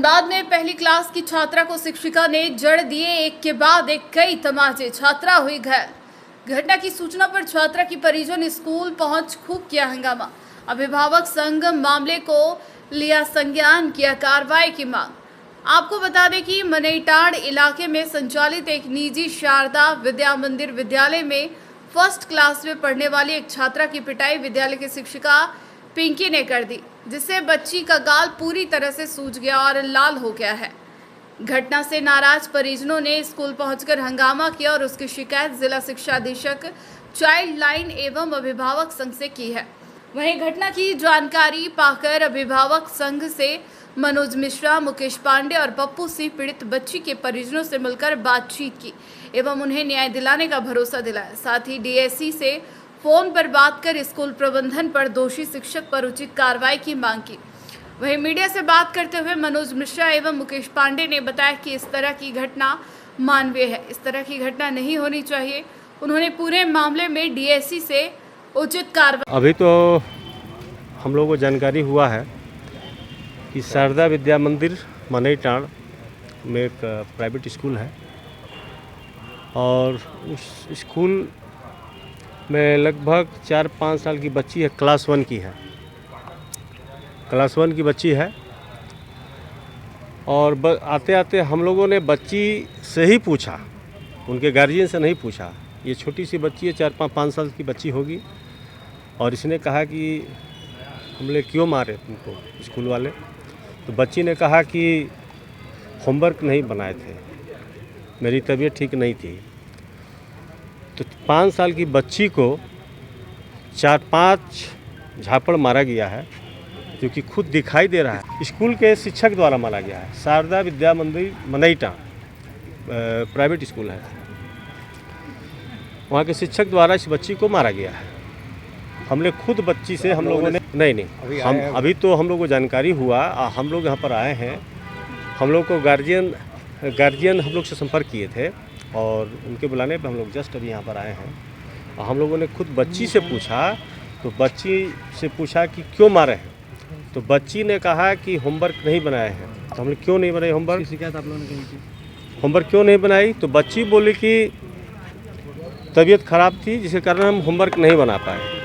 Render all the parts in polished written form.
धनबाद में पहली क्लास की छात्रा को शिक्षिका ने जड़ दिए, एक के बाद एक कई तमाचे, छात्रा हुई घायल। घटना की सूचना पर छात्रा की परिजन स्कूल पहुंच खूब किया हंगामा। अभिभावक संघ मामले को लिया संज्ञान, किया कार्रवाई की मांग। आपको बता दें कि मनईटांड़ इलाके में संचालित एक निजी शारदा विद्या मंदिर विद्यालय में फर्स्ट क्लास में पढ़ने वाली एक छात्रा की पिटाई विद्यालय की शिक्षिका पिंकी ने कर दी, जिससे बच्ची का गाल पूरी तरह से सूज गया और लाल हो गया है। घटना से नाराज परिजनों ने स्कूल पहुंचकर हंगामा किया और उसकी शिकायत जिला शिक्षा अधीक्षक चाइल्ड लाइन एवं अभिभावक संघ से की है। वहीं घटना की जानकारी पाकर अभिभावक संघ से मनोज मिश्रा, मुकेश पांडे और पप्पू सिंह पीड़ित बच्ची के परिजनों से मिलकर बातचीत की एवं उन्हें न्याय दिलाने का भरोसा दिलाया। साथ ही डीएससी से फोन पर बात कर स्कूल प्रबंधन पर दोषी शिक्षक पर उचित कार्रवाई की मांग की। वहीं मीडिया से बात करते हुए मनोज मिश्रा एवं मुकेश पांडे ने बताया कि इस तरह की घटना मानवीय है, इस तरह की घटना नहीं होनी चाहिए। उन्होंने पूरे मामले में डीएससी से उचित कार्रवाई। अभी तो हम लोगों को जानकारी हुआ है कि शारदा विद्या मंदिर मनईटांड़ में एक प्राइवेट स्कूल है और उस स्कूल में लगभग 4-5 साल की बच्ची है, क्लास 1 की है, क्लास 1 की बच्ची है। और आते आते हम लोगों ने बच्ची से ही पूछा, उनके गार्जियन से नहीं पूछा। ये छोटी सी बच्ची है, 4-5 साल की बच्ची होगी। और इसने कहा कि हमने क्यों मारे तुमको स्कूल वाले। तो बच्ची ने कहा कि होमवर्क नहीं बनाए थे, मेरी तबीयत ठीक नहीं थी। तो 5 साल की बच्ची को 4-5 झापड़ मारा गया है, जो कि खुद दिखाई दे रहा है। स्कूल के शिक्षक द्वारा मारा गया है। शारदा विद्या मंदिर मनईटांड़ प्राइवेट स्कूल है, वहाँ के शिक्षक द्वारा इस बच्ची को मारा गया है। हमने खुद बच्ची से हम लोगों ने नहीं अभी तो हम लोग को जानकारी हुआ, हम लोग यहाँ पर आए हैं। हम लोग को गार्जियन हम लोग से संपर्क किए थे और उनके बुलाने पर हम लोग जस्ट अभी यहाँ पर आए हैं। हम लोगों ने खुद बच्ची से पूछा, तो बच्ची से पूछा कि क्यों मारे हैं। तो बच्ची ने कहा कि होमवर्क नहीं बनाए हैं। तो हमने क्यों नहीं बनाए होमवर्क, शिकायत आप लोगों ने कही थी, होमवर्क क्यों नहीं बनाई। तो बच्ची बोली कि तबीयत ख़राब थी, जिसके कारण हम होमवर्क नहीं बना पाए।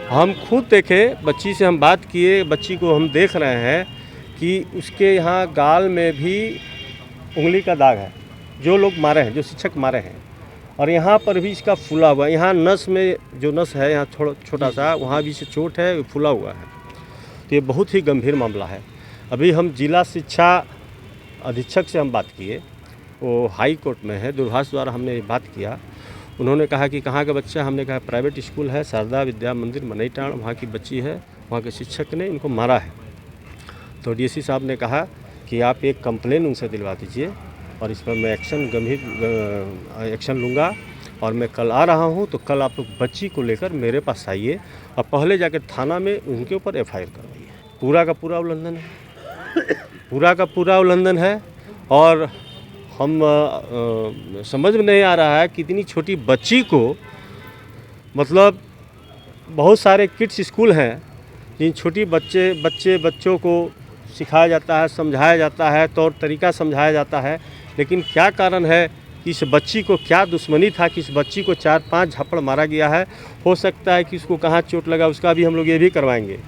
हम खुद देखे, बच्ची से हम बात किए, बच्ची को हम देख रहे हैं कि उसके यहाँ गाल में भी उंगली का दाग है, जो लोग मारे हैं, जो शिक्षक मारे हैं। और यहाँ पर भी इसका फूला हुआ है, यहाँ नस में जो नस है यहाँ थोड़ा छोटा सा, वहाँ भी से चोट है, फूला हुआ है। तो ये बहुत ही गंभीर मामला है। अभी हम जिला शिक्षा अधीक्षक से हम बात किए, वो हाई कोर्ट में है, दूरभाष द्वारा हमने बात किया। उन्होंने कहा कि कहाँ का बच्चा, हमने कहा प्राइवेट स्कूल है, शारदा विद्या मंदिर मनईटांड़, वहाँ की बच्ची है, वहाँ के शिक्षक ने इनको मारा है। तो डीएससी साहब ने कहा कि आप एक कंप्लेन उनसे दिलवा दीजिए और इस पर मैं गंभीर एक्शन लूँगा। और मैं कल आ रहा हूँ, तो कल आप लोग बच्ची को लेकर मेरे पास आइए और पहले जाकर थाना में उनके ऊपर एफआईआर करवाइए। पूरा का पूरा उल्लंघन है, पूरा का पूरा उल्लंघन है। और हम समझ में नहीं आ रहा है कि इतनी छोटी बच्ची को, मतलब बहुत सारे किड्स स्कूल हैं जिन छोटी बच्चों को सिखाया जाता है, समझाया जाता है, तौर तरीका समझाया जाता है। लेकिन क्या कारण है कि इस बच्ची को क्या दुश्मनी था कि इस बच्ची को 4-5 झापड़ मारा गया है। हो सकता है कि उसको कहाँ चोट लगा, उसका भी हम लोग ये भी करवाएंगे,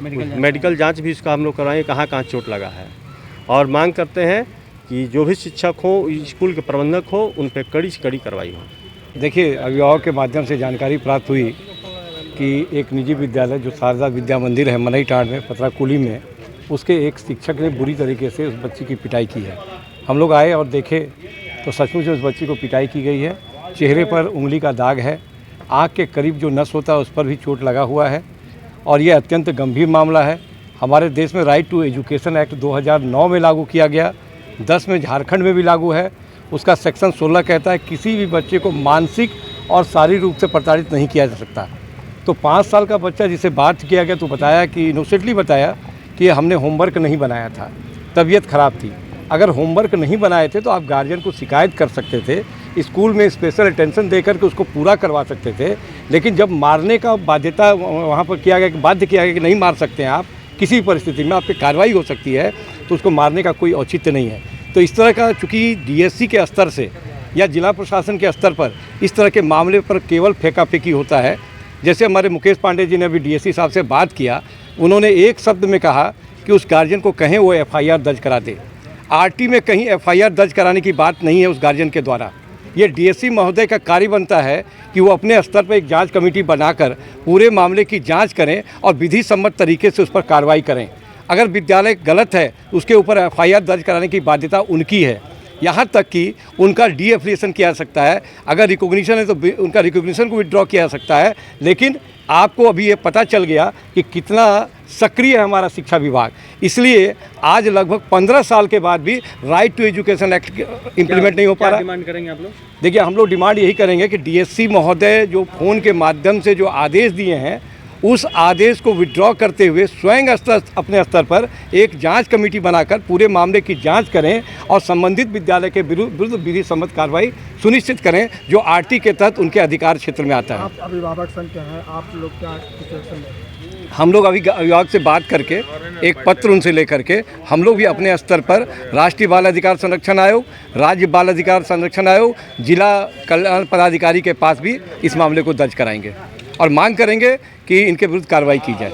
मेडिकल जांच भी उसका हम लोग करवाएंगे, कहाँ कहाँ चोट लगा है। और मांग करते हैं कि जो भी शिक्षक हो, स्कूल के प्रबंधक हो, उन पर कड़ी से कड़ी कार्रवाई हो। देखिए, अभिभावक के माध्यम से जानकारी प्राप्त हुई कि एक निजी विद्यालय जो शारदा विद्या मंदिर है मनईटांड़ में पतराकुली में, उसके एक शिक्षक ने बुरी तरीके से उस बच्ची की पिटाई की है। हम लोग आए और देखे तो सचमुच उस बच्ची को पिटाई की गई है। चेहरे पर उंगली का दाग है, आँख के करीब जो नस होता है उस पर भी चोट लगा हुआ है और ये अत्यंत गंभीर मामला है। हमारे देश में राइट टू एजुकेशन एक्ट 2009 में लागू किया गया, 10 में झारखंड में भी लागू है। उसका सेक्शन 16 कहता है किसी भी बच्चे को मानसिक और शारीरिक रूप से प्रताड़ित नहीं किया जा सकता। तो 5 साल का बच्चा जिसे बात किया गया तो बताया कि इनोसेंटली बताया कि हमने होमवर्क नहीं बनाया था, तबीयत ख़राब थी। अगर होमवर्क नहीं बनाए थे तो आप गार्जियन को शिकायत कर सकते थे, स्कूल में स्पेशल अटेंशन दे करके उसको पूरा करवा सकते थे। लेकिन जब मारने का बाध्यता वहाँ पर किया गया कि बाध्य किया गया कि नहीं मार सकते हैं आप, किसी परिस्थिति में आप पे कार्रवाई हो सकती है, तो उसको मारने का कोई औचित्य नहीं है। तो इस तरह का चूँकि डीएससी के स्तर से या जिला प्रशासन के स्तर पर इस तरह के मामले पर केवल फेंका-फेंकी होता है। जैसे हमारे मुकेश पांडे जी ने अभी डीएससी साहब से बात किया, उन्होंने एक शब्द में कहा कि उस गार्जियन को कहें वो एफआईआर दर्ज करा दे। आरटी में कहीं एफआईआर दर्ज कराने की बात नहीं है उस गार्जियन के द्वारा। ये डीएससी महोदय का कार्य बनता है कि वो अपने स्तर पर एक जांच कमेटी बनाकर पूरे मामले की जांच करें और विधि सम्मत तरीके से उस पर कार्रवाई करें। अगर विद्यालय गलत है उसके ऊपर एफआईआर दर्ज कराने की बाध्यता उनकी है। यहाँ तक कि उनका डी एफिलिएशन किया जा सकता है, अगर रिकॉग्निशन है तो उनका रिकॉग्निशन को विड्रॉ किया जा सकता है। लेकिन आपको अभी ये पता चल गया कि कितना सक्रिय है हमारा शिक्षा विभाग, इसलिए आज लगभग 15 साल के बाद भी right to education act implement नहीं हो पा रहा। डिमांड करेंगे आप लोग? देखिए, हम लोग डिमांड यही करेंगे कि डीएससी महोदय जो फ़ोन के माध्यम से जो आदेश दिए हैं उस आदेश को विड्रॉ करते हुए स्वयं अपने स्तर पर एक जांच कमेटी बनाकर पूरे मामले की जांच करें और संबंधित विद्यालय के विरुद्ध विधि सम्मत कार्रवाई सुनिश्चित करें जो आरटी के तहत उनके अधिकार क्षेत्र में आता है। आप अभिभावक संघ के हैं, आप लोग क्या सिचुएशन है? हम लोग अभी अभिभावक से बात करके एक पत्र उनसे लेकर के हम लोग भी अपने स्तर पर राष्ट्रीय बाल अधिकार संरक्षण आयोग, राज्य बाल अधिकार संरक्षण आयोग, जिला कल्याण पदाधिकारी के पास भी इस मामले को दर्ज कराएंगे और मांग करेंगे कि इनके विरुद्ध कार्रवाई की जाए।